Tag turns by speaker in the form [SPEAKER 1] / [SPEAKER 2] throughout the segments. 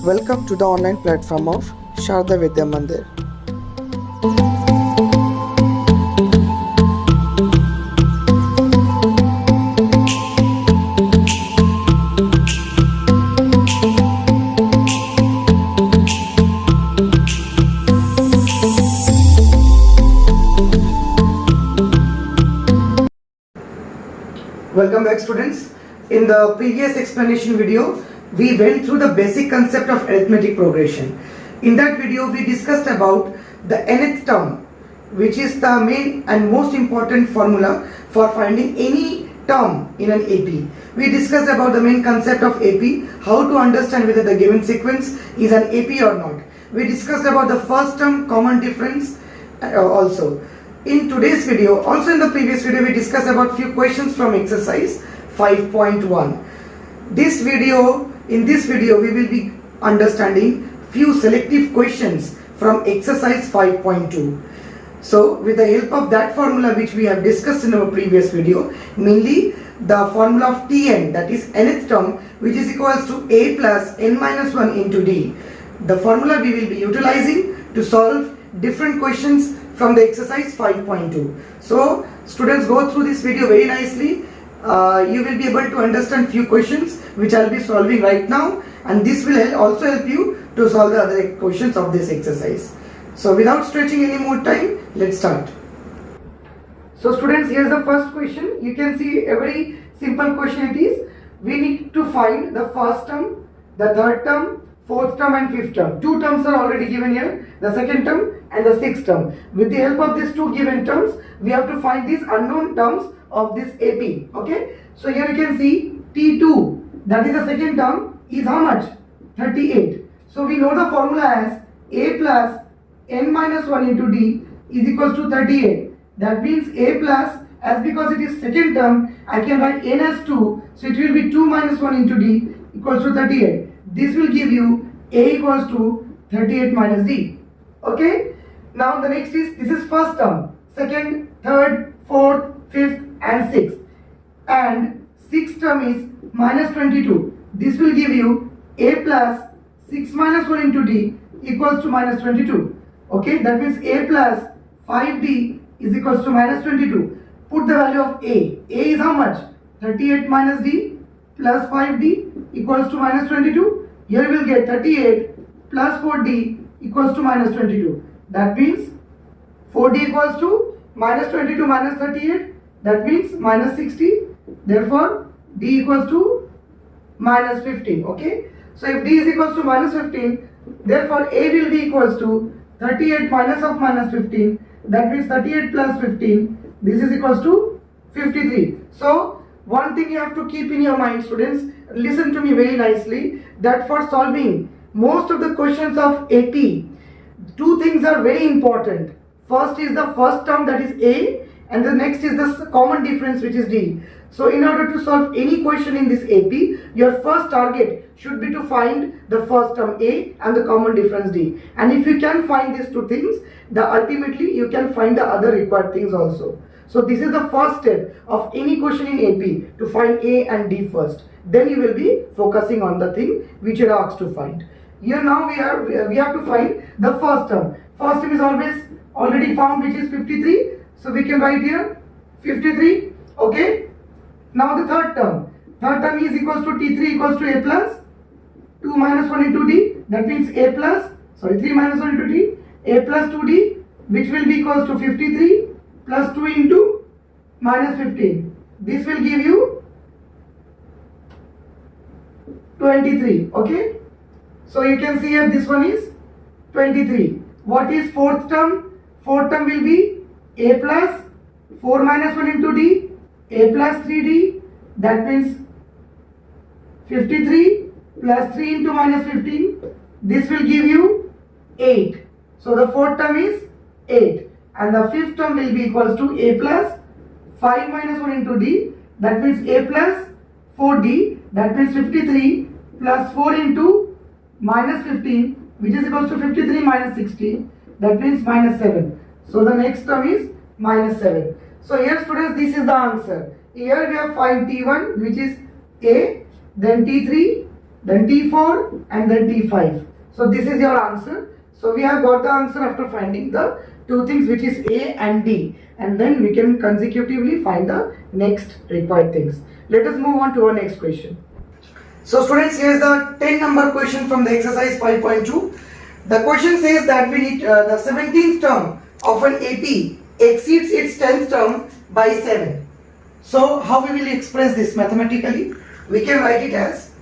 [SPEAKER 1] Welcome to the online platform of Sharda Vidya Mandir.
[SPEAKER 2] Welcome back, students. In the previous explanation video, we went through the basic concept of arithmetic progression. In that video, we discussed about the nth term, which is the main and most important formula for finding any term in an AP. We discussed about the main concept of AP, how to understand whether the given sequence is an AP or not. We discussed about the first term, common difference also. In today's video, also in the previous video, we discussed about few questions from exercise 5.1. In this video, we will be understanding few selective questions from exercise 5.2. So, with the help of that formula which we have discussed in our previous video, mainly the formula of Tn, that is nth term, which is equals to a plus n minus 1 into d. The formula we will be utilizing to solve different questions from the exercise 5.2. So students, go through this video very nicely. You will be able to understand few questions which I will be solving right now, and this will also help you to solve the other questions of this exercise. So without stretching any more time, let's start. So students, here's the first question. You can see a very simple question it is. We need to find the first term, the third term, fourth term and fifth term. Two terms are already given here, the second term and the sixth term. With the help of these two given terms, we have to find these unknown terms of this AP. Okay, so here you can see T2, that is the second term, is how much? 38. So we know the formula as a plus n minus 1 into d is equals to 38. That means a plus, as because it is second term, I can write n as 2, so it will be 2 minus 1 into d equals to 38. This will give you a equals to 38 minus d. Okay, now the next is, this is first term, second, third, fourth, fifth and sixth, and sixth term is minus 22. This will give you a plus 6 minus 1 into d equals to minus 22. Okay, that means a plus 5d is equals to minus 22. Put the value of a. A is how much? 38 minus d plus 5d equals to minus 22. Here you will get 38 plus 4d equals to minus 22. That means 4d equals to minus 22 minus 38. That means minus 60. Therefore, d equals to minus 15. Okay. So if d is equals to minus 15, therefore a will be equals to 38 minus of minus 15. That means 38 plus 15. This is equals to 53. So one thing you have to keep in your mind, students, listen to me very nicely, that for solving most of the questions of AP, two things are very important. First is the first term, that is A, and the next is the common difference, which is D. So in order to solve any question in this AP, your first target should be to find the first term A and the common difference D. And if you can find these two things, ultimately you can find the other required things also. So this is the first step of any question in AP, to find A and D first. Then you will be focusing on the thing which you are asked to find. Here now we have to find the first term. First term is always already found, which is 53. So we can write here 53. Okay. Now the third term. Third term is equals to T3 equals to A plus 2 minus 1 into D. That means 3 minus 1 into D. A plus 2D, which will be equals to 53 plus 2 into minus 15. This will give you 23. Okay. So you can see here this one is 23. What is fourth term? Fourth term will be a plus 4 minus 1 into d, a plus 3d. That means 53 plus 3 into minus 15. This will give you 8. So the fourth term is 8. And the fifth term will be equals to a plus 5 minus 1 into d. That means a plus 4d. That means 53 plus 4 into minus 15, which is equals to 53 minus 60. That means minus 7. So the next term is minus 7. So here, students, this is the answer. Here we have find T1, which is A, then T3, then T4 and then T5. So this is your answer. So we have got the answer after finding the two things, which is A and D, and then we can consecutively find the next required things. Let us move on to our next question. So students, here is the 10 number question from the exercise 5.2. The question says that we need the 17th term of an AP exceeds its 10th term by 7. So how we will express this mathematically? We can write it as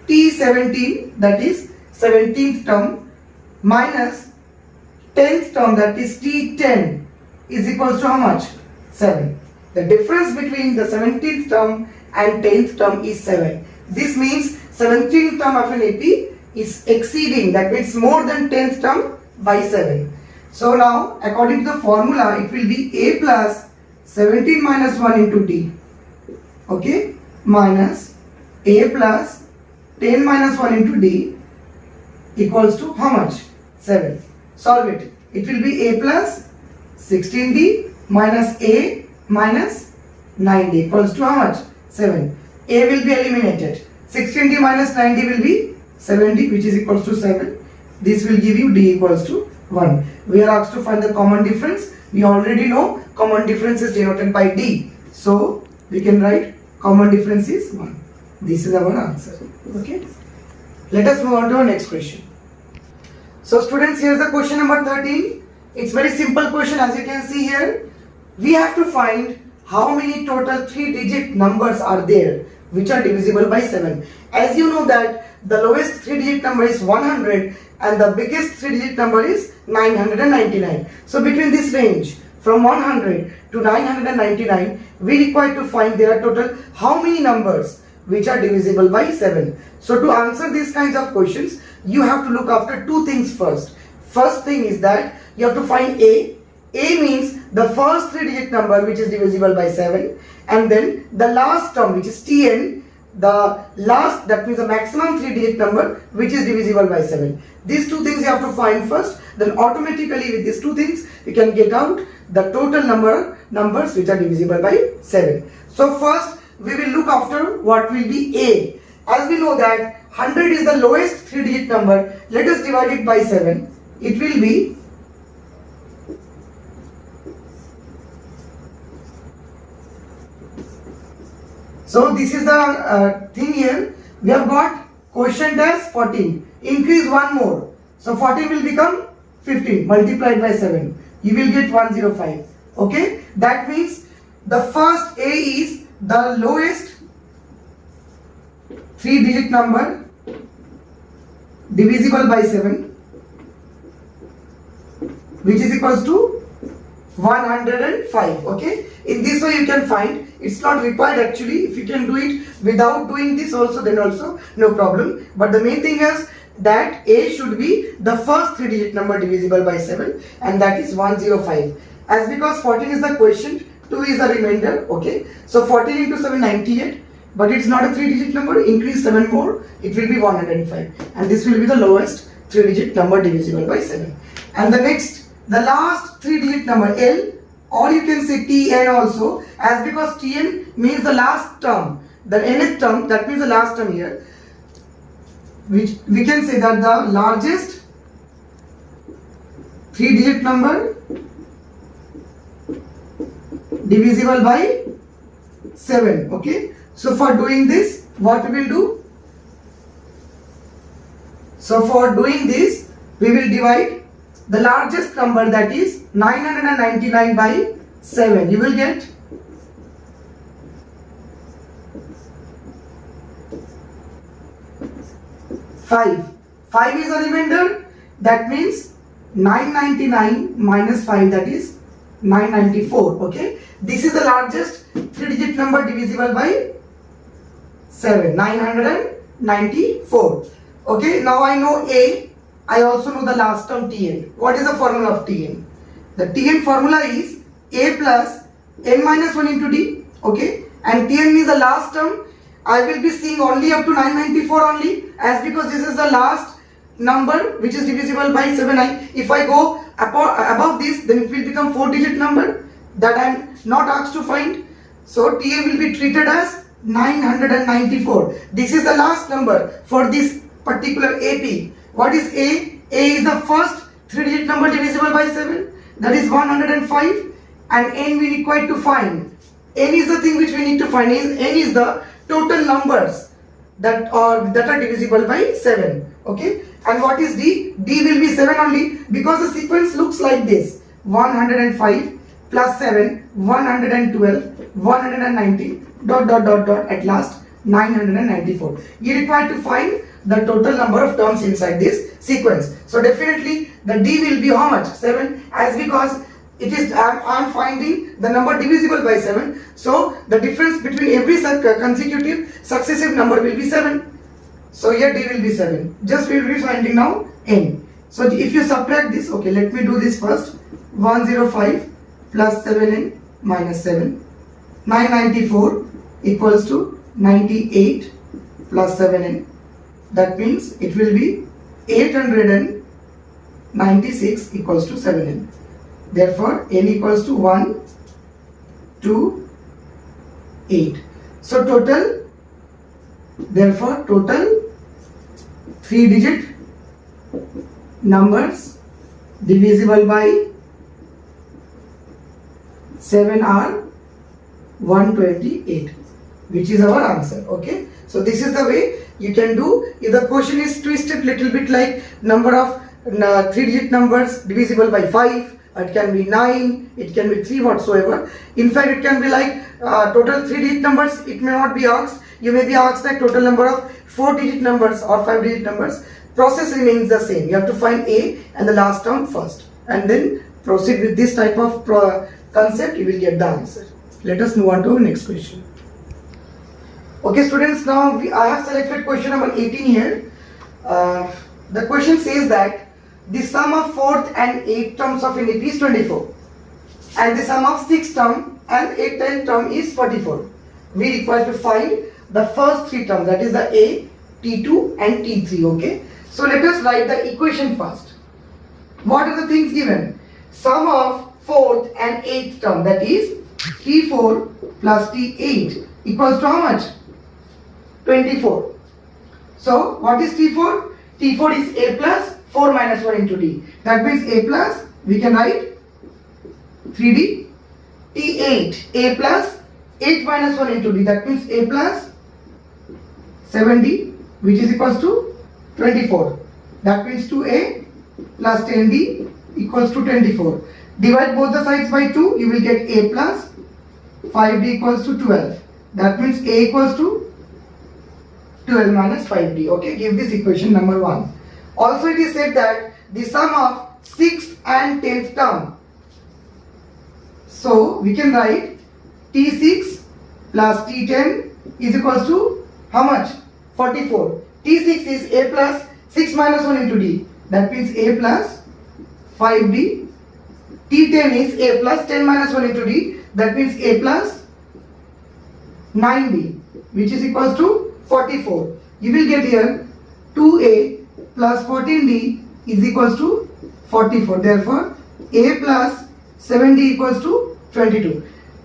[SPEAKER 2] T17, that is 17th term, minus 10th term, that is T10, is equals to how much? 7. The difference between the 17th term and 10th term is 7. This means 17th term of an AP is exceeding, that means more than 10th term by 7. So now according to the formula, it will be A plus 17 minus 1 into D, okay, minus A plus 10 minus 1 into D equals to how much? 7. Solve it. It will be A plus 16D minus A minus 9D equals to how much? 7. A will be eliminated. 16D minus 9D will be 7D, which is equals to 7. This will give you D equals to 1. We are asked to find the common difference. We already know common difference is denoted by D. So we can write common difference is 1. This is our answer. Okay. Let us move on to our next question. So students, here is the question number 13. It's very simple question, as you can see here. We have to find how many total 3-digit numbers are there which are divisible by 7. As you know that the lowest 3-digit number is 100 and the biggest 3-digit number is 999. So between this range from 100 to 999, we require to find there are total how many numbers which are divisible by 7. So to answer these kinds of questions, you have to look after two things first. First thing is that you have to find A. A means the first 3-digit number which is divisible by 7, and then the last term, which is Tn, the last, that means the maximum 3-digit number which is divisible by 7. These two things you have to find first, then automatically with these two things you can get out the total numbers which are divisible by 7. So first we will look after what will be A. As we know that 100 is the lowest 3-digit number, let us divide it by 7. It will be so this is the thing here. We have got quotient as 14. Increase one more. So 14 will become 15 multiplied by 7. You will get 105. Okay. That means the first A is the lowest 3-digit number divisible by 7, which is equals to 105. Okay. In this way you can find. It's not required actually. If you can do it without doing this also, then also no problem. But the main thing is that A should be the first 3-digit number divisible by 7, and that is 105. As because 14 is the quotient, 2 is the remainder. Okay. So 14 into 7, 98. But it's not a 3-digit number. Increase 7 more, it will be 105. And this will be the lowest 3-digit number divisible by 7. And the next, the last 3-digit number L, or you can say Tn also, as because Tn means the last term, the nth term, that means the last term here, which we can say that the largest 3-digit number divisible by 7. Okay. So for doing this, what we will do? So for doing this, we will divide the largest number, that is 999 by 7. You will get 5. 5 is a remainder. That means 999 minus 5, that is 994. Okay. This is the largest 3-digit number divisible by 7. 994. Okay. Now I know A. I also know the last term Tn. What is the formula of Tn? The Tn formula is A plus n minus 1 into D. Okay. And Tn means the last term. I will be seeing only up to 994 only, as because this is the last number which is divisible by 7. If I go above this, then it will become 4-digit number that I am not asked to find. So Tn will be treated as 994. This is the last number for this particular AP. What is A? A is the first 3-digit number divisible by 7. That is 105. And N we require to find. N is the thing which we need to find. N is the total numbers that are divisible by 7. Okay. And what is D? D will be 7 only, because the sequence looks like this: 105 plus 7, 112, 190, at last 994. You require to find the total number of terms inside this sequence. So definitely the D will be how much? 7, as because it is I am finding the number divisible by 7. So the difference between every consecutive successive number will be 7. So here D will be 7. Just we will be finding now N. So if you subtract this, okay, let me do this first. 105 plus 7N minus 7. 994 equals to 98 plus 7N. That means it will be 896 equals to 7N. Therefore, N equals to 1, 2, 8. So total 3-digit numbers divisible by 7 are 128, which is our answer. Okay, so this is the way you can do. If the question is twisted little bit, like number of 3-digit numbers divisible by 5, it can be 9, it can be 3, whatsoever. In fact, it can be like total 3-digit numbers. It may not be asked. You may be asked like total number of 4-digit numbers or 5-digit numbers. Process remains the same. You have to find A and the last term first, and then proceed with this type of concept. You will get the answer. Let us move on to the next question. Okay, students, now I have selected question number 18 here. The question says that the sum of 4th and 8th terms of an AP is 24, and the sum of 6th term and 8th term is 44. We require to find the first 3 terms, that is the A, T2 and T3. Okay, so let us write the equation first. What are the things given? Sum of 4th and 8th term, that is T4 plus T8 equals to how much? 24. So what is T4? T4 is A plus 4 minus 1 into D. That means A plus, we can write 3D. T8, A plus 8 minus 1 into D. That means A plus 7D, which is equals to 24. That means 2A plus 10D equals to 24. Divide both the sides by 2, you will get A plus 5D equals to 12. That means A equals to 12 minus 5D. Okay, give this equation number 1. Also it is said that the sum of 6th and 10th term. So we can write T6 plus T10 is equals to how much? 44. T6 is A plus 6 minus 1 into D. That means A plus 5D. T10 is A plus 10 minus 1 into D. That means A plus 9D, which is equals to 44. You will get here 2A plus 14D is equals to 44. Therefore, A plus 7D equals to 22.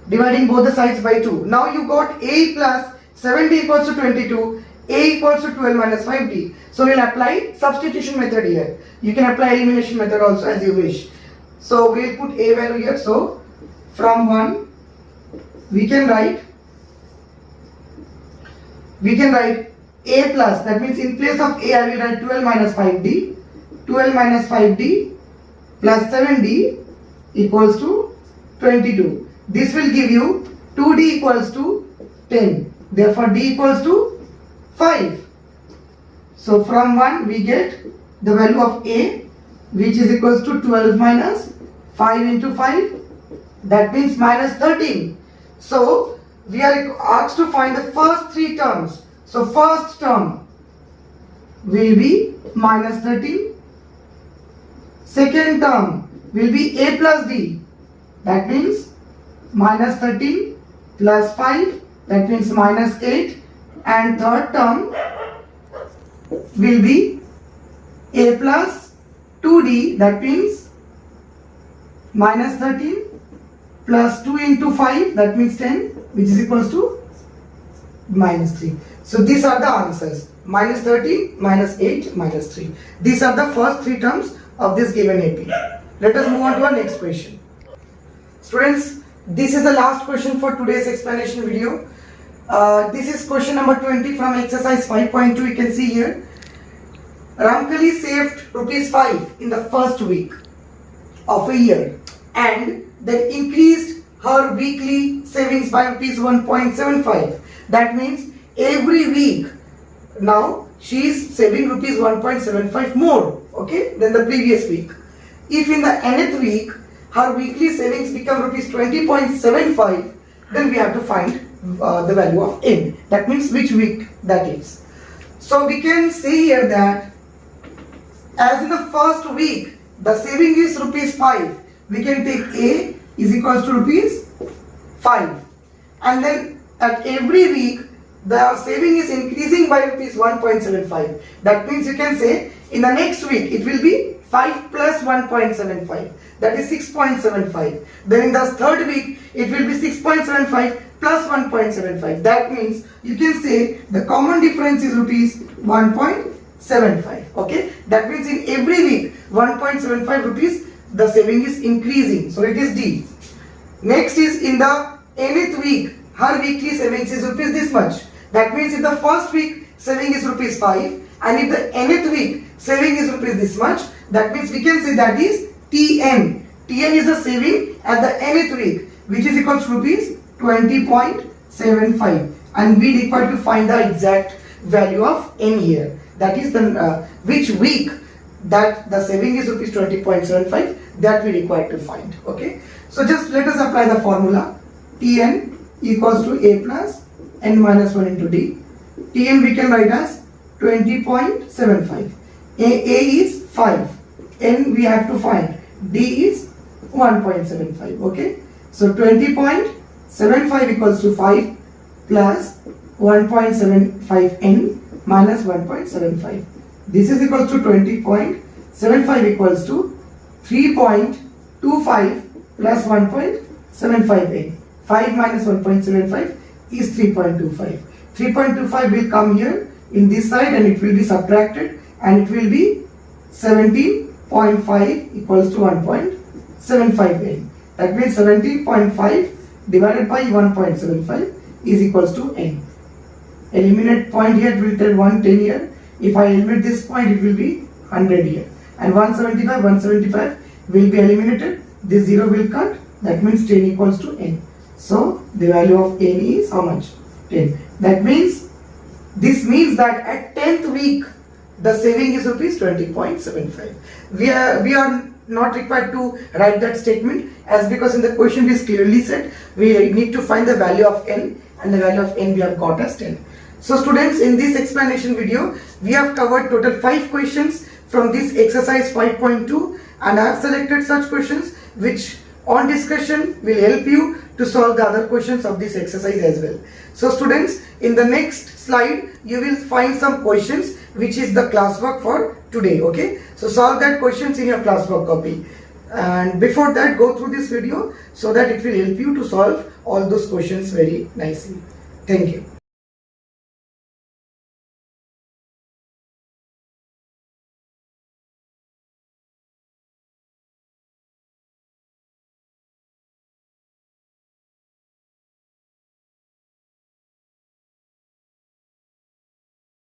[SPEAKER 2] Dividing both the sides by 2. Now you got A plus 7D equals to 22. A equals to 12 minus 5D. So we will apply substitution method here. You can apply elimination method also as you wish. So we will put A value here. So from 1 we can write A plus, that means in place of A I will write 12 minus 5D. 12 minus 5D plus 7D equals to 22. This will give you 2D equals to 10. Therefore D equals to 5. So from 1 we get the value of A, which is equals to 12 minus 5 into 5. That means minus 13. So we are asked to find the first 3 terms. So first term will be minus 13. Second term will be A plus D. That means minus 13 plus 5. That means minus 8. And third term will be A plus 2D. That means minus 13 plus 2 into 5. That means 10, which is equals to minus 3. So these are the answers. Minus 13, minus 8, minus 3. These are the first three terms of this given AP. Let us move on to our next question. Students, this is the last question for today's explanation video. This is question number 20 from exercise 5.2. You can see here. Ramkali saved rupees 5 in the first week of a year and then increased her weekly savings by rupees 1.75. That means every week now she is saving rupees 1.75 more, okay, than the previous week. If in the nth week her weekly savings become rupees 20.75, then we have to find the value of n. That means which week that is. So we can say here that as in the first week the saving is rupees 5, we can take A is equals to rupees 5, and then at every week the saving is increasing by rupees 1.75. That means you can say in the next week it will be 5 plus 1.75, that is 6.75. Then in the third week it will be 6.75 plus 1.75. That means you can say the common difference is rupees 1.75. Okay, that means in every week 1.75 rupees the saving is increasing, so it is D. Next is in the nth week her weekly savings is rupees this much. That means if the first week saving is rupees 5 and if the nth week saving is rupees this much, that means we can say that is TN. TN is the saving at the nth week, which is equal to rupees 20.75, and we require to find the exact value of n here. That is the which week that the saving is rupees 20.75, that we require to find. Okay, so just let us apply the formula. Tn equals to A plus n minus 1 into D. Tn we can write as 20.75. A is 5, n we have to find, D is 1.75. Okay, so 20.75 equals to 5 plus 1.75 n minus 1.75. This is equals to 20.75 equals to 3.25 plus 1.75 n. 5 minus 1.75 is 3.25. 3.25 will come here in this side and it will be subtracted, and it will be 17.5 equals to 1.75 n. That means 17.5 divided by 1.75 is equals to n. Eliminate point here, it will tell 110 here. If I eliminate this point, it will be 100 here. And 175 will be eliminated. This 0 will cut. That means 10 equals to n. So the value of n is how much? 10. That means, this means that at 10th week the saving is rupees 20.75. We are not required to write that statement, as because in the question is clearly said we need to find the value of n, and the value of n we have got as 10. So students, in this explanation video we have covered total 5 questions from this exercise 5.2, and I have selected such questions which on discussion will help you to solve the other questions of this exercise as well. So students, in the next slide you will find some questions which is the classwork for today. Okay, so solve that questions in your classwork copy, and before that go through this video so that it will help you to solve all those questions very nicely. Thank you.